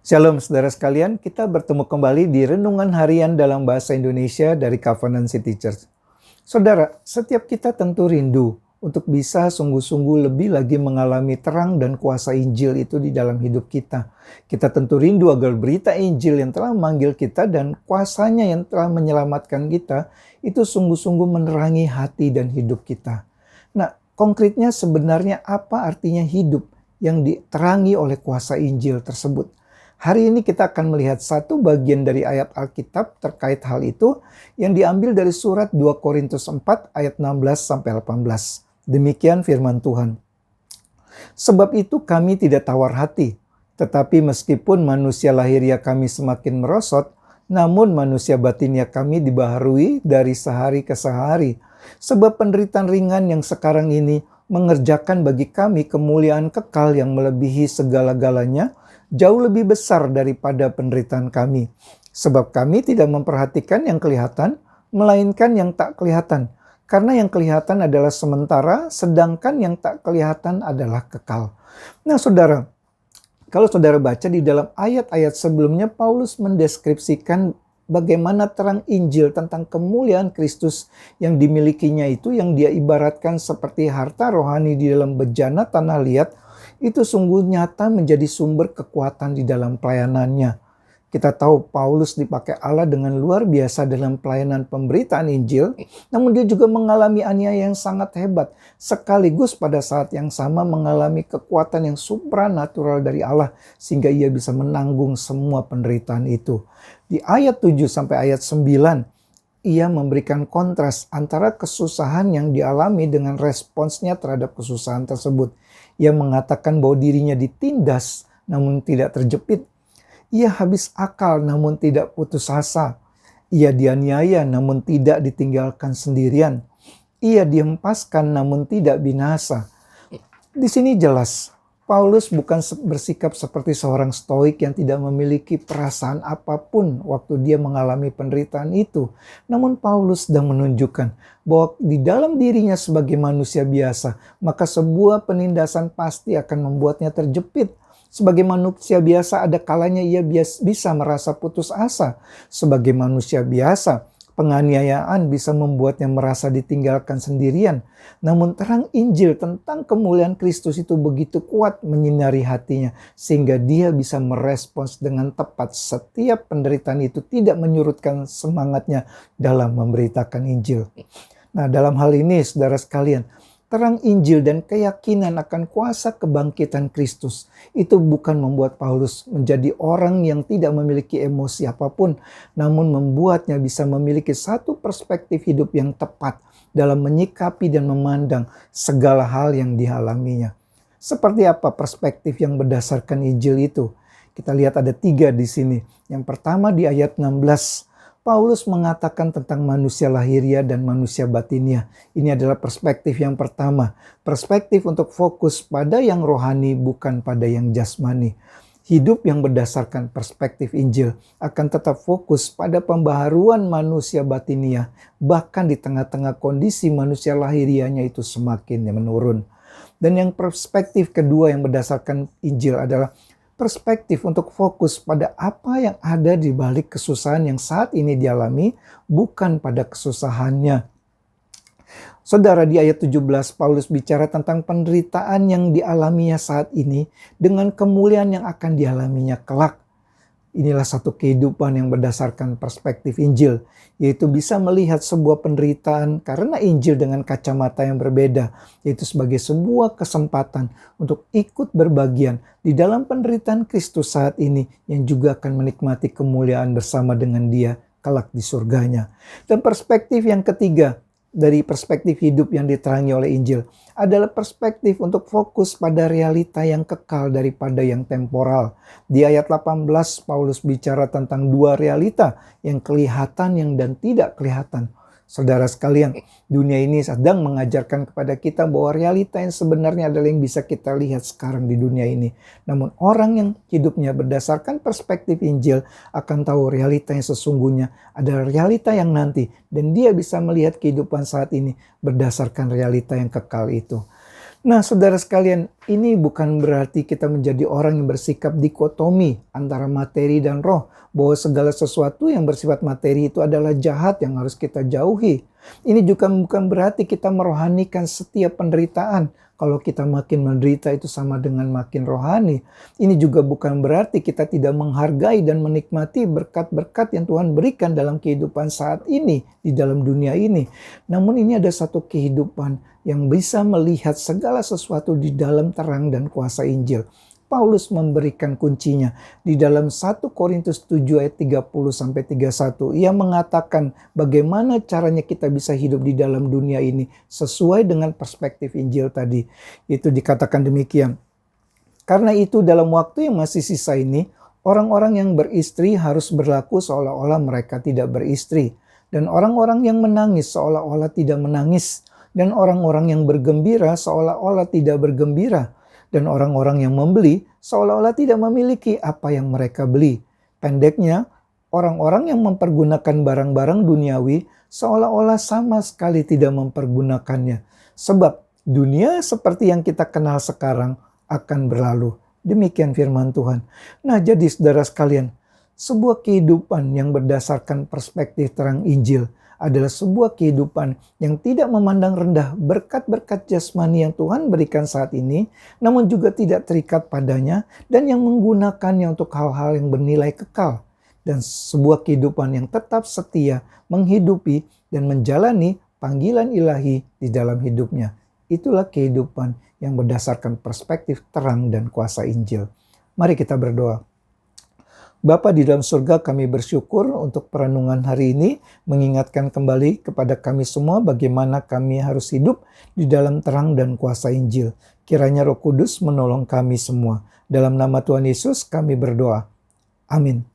Shalom saudara sekalian, kita bertemu kembali di Renungan Harian dalam Bahasa Indonesia dari Covenant City Church. Saudara, setiap kita tentu rindu untuk bisa sungguh-sungguh lebih lagi mengalami terang dan kuasa Injil itu di dalam hidup kita. Kita tentu rindu agar berita Injil yang telah memanggil kita dan kuasanya yang telah menyelamatkan kita itu sungguh-sungguh menerangi hati dan hidup kita. Nah, konkretnya sebenarnya apa artinya hidup yang diterangi oleh kuasa Injil tersebut? Hari ini kita akan melihat satu bagian dari ayat Alkitab terkait hal itu yang diambil dari surat 2 Korintus 4 ayat 16-18. Demikian firman Tuhan. Sebab itu kami tidak tawar hati, tetapi meskipun manusia lahiriah kami semakin merosot, namun manusia batinnya kami dibaharui dari sehari ke sehari. Sebab penderitaan ringan yang sekarang ini mengerjakan bagi kami kemuliaan kekal yang melebihi segala-galanya, jauh lebih besar daripada penderitaan kami. Sebab kami tidak memperhatikan yang kelihatan, melainkan yang tak kelihatan. Karena yang kelihatan adalah sementara, sedangkan yang tak kelihatan adalah kekal. Nah saudara, kalau saudara baca di dalam ayat-ayat sebelumnya, Paulus mendeskripsikan bagaimana terang Injil tentang kemuliaan Kristus yang dimilikinya itu, yang dia ibaratkan seperti harta rohani di dalam bejana tanah liat, itu sungguh nyata menjadi sumber kekuatan di dalam pelayanannya. Kita tahu Paulus dipakai Allah dengan luar biasa dalam pelayanan pemberitaan Injil, namun dia juga mengalami aniaya yang sangat hebat, sekaligus pada saat yang sama mengalami kekuatan yang supranatural dari Allah, sehingga ia bisa menanggung semua penderitaan itu. Di ayat 7 sampai ayat 9, ia memberikan kontras antara kesusahan yang dialami dengan responsnya terhadap kesusahan tersebut. Ia mengatakan bahwa dirinya ditindas namun tidak terjepit. Ia habis akal namun tidak putus asa. Ia dianiaya namun tidak ditinggalkan sendirian. Ia dihempaskan namun tidak binasa. Di sini jelas Paulus bukan bersikap seperti seorang stoik yang tidak memiliki perasaan apapun waktu dia mengalami penderitaan itu. Namun Paulus sedang menunjukkan bahwa di dalam dirinya sebagai manusia biasa, maka sebuah penindasan pasti akan membuatnya terjepit. Sebagai manusia biasa ada kalanya ia bisa merasa putus asa. Sebagai manusia biasa, penganiayaan bisa membuatnya merasa ditinggalkan sendirian. Namun terang Injil tentang kemuliaan Kristus itu begitu kuat menyinari hatinya, sehingga dia bisa merespons dengan tepat setiap penderitaan itu tidak menyurutkan semangatnya dalam memberitakan Injil. Nah, dalam hal ini saudara sekalian, terang Injil dan keyakinan akan kuasa kebangkitan Kristus itu bukan membuat Paulus menjadi orang yang tidak memiliki emosi apapun, namun membuatnya bisa memiliki satu perspektif hidup yang tepat dalam menyikapi dan memandang segala hal yang dialaminya. Seperti apa perspektif yang berdasarkan Injil itu? Kita lihat ada 3 di sini. Yang pertama di ayat 16. Paulus mengatakan tentang manusia lahiriah dan manusia batinnya. Ini adalah perspektif yang pertama. Perspektif untuk fokus pada yang rohani bukan pada yang jasmani. Hidup yang berdasarkan perspektif Injil akan tetap fokus pada pembaharuan manusia batinnya, bahkan di tengah-tengah kondisi manusia lahiriahnya itu semakin menurun. Dan yang perspektif kedua yang berdasarkan Injil adalah perspektif untuk fokus pada apa yang ada di balik kesusahan yang saat ini dialami, bukan pada kesusahannya. Saudara, di ayat 17 Paulus bicara tentang penderitaan yang dialaminya saat ini dengan kemuliaan yang akan dialaminya kelak. Inilah satu kehidupan yang berdasarkan perspektif Injil, yaitu bisa melihat sebuah penderitaan karena Injil dengan kacamata yang berbeda, yaitu sebagai sebuah kesempatan untuk ikut berbagian di dalam penderitaan Kristus saat ini yang juga akan menikmati kemuliaan bersama dengan Dia kelak di surganya. Dan perspektif yang ketiga dari perspektif hidup yang diterangi oleh Injil adalah perspektif untuk fokus pada realita yang kekal daripada yang temporal. Di ayat 18 Paulus bicara tentang 2 realita, yang kelihatan dan tidak kelihatan. Saudara sekalian, dunia ini sedang mengajarkan kepada kita bahwa realita yang sebenarnya adalah yang bisa kita lihat sekarang di dunia ini. Namun orang yang hidupnya berdasarkan perspektif Injil akan tahu realita yang sesungguhnya adalah realita yang nanti. Dan dia bisa melihat kehidupan saat ini berdasarkan realita yang kekal itu. Nah, saudara sekalian, ini bukan berarti kita menjadi orang yang bersikap dikotomi antara materi dan roh, bahwa segala sesuatu yang bersifat materi itu adalah jahat yang harus kita jauhi. Ini juga bukan berarti kita merohanikan setiap penderitaan. Kalau kita makin menderita itu sama dengan makin rohani. Ini juga bukan berarti kita tidak menghargai dan menikmati berkat-berkat yang Tuhan berikan dalam kehidupan saat ini, di dalam dunia ini. Namun ini ada satu kehidupan yang bisa melihat segala sesuatu di dalam terang dan kuasa Injil. Paulus memberikan kuncinya di dalam 1 Korintus 7 ayat 30-31. Ia mengatakan bagaimana caranya kita bisa hidup di dalam dunia ini sesuai dengan perspektif Injil tadi. Itu dikatakan demikian. Karena itu dalam waktu yang masih sisa ini, orang-orang yang beristri harus berlaku seolah-olah mereka tidak beristri. Dan orang-orang yang menangis seolah-olah tidak menangis. Dan orang-orang yang bergembira seolah-olah tidak bergembira. Dan orang-orang yang membeli seolah-olah tidak memiliki apa yang mereka beli. Pendeknya, orang-orang yang mempergunakan barang-barang duniawi seolah-olah sama sekali tidak mempergunakannya. Sebab dunia seperti yang kita kenal sekarang akan berlalu. Demikian firman Tuhan. Nah, jadi saudara sekalian, sebuah kehidupan yang berdasarkan perspektif terang Injil adalah sebuah kehidupan yang tidak memandang rendah berkat-berkat jasmani yang Tuhan berikan saat ini, namun juga tidak terikat padanya dan yang menggunakannya untuk hal-hal yang bernilai kekal. Dan sebuah kehidupan yang tetap setia menghidupi dan menjalani panggilan ilahi di dalam hidupnya. Itulah kehidupan yang berdasarkan perspektif terang dan kuasa Injil. Mari kita berdoa. Bapa di dalam surga, kami bersyukur untuk perenungan hari ini, mengingatkan kembali kepada kami semua bagaimana kami harus hidup di dalam terang dan kuasa Injil. Kiranya Roh Kudus menolong kami semua. Dalam nama Tuhan Yesus kami berdoa. Amin.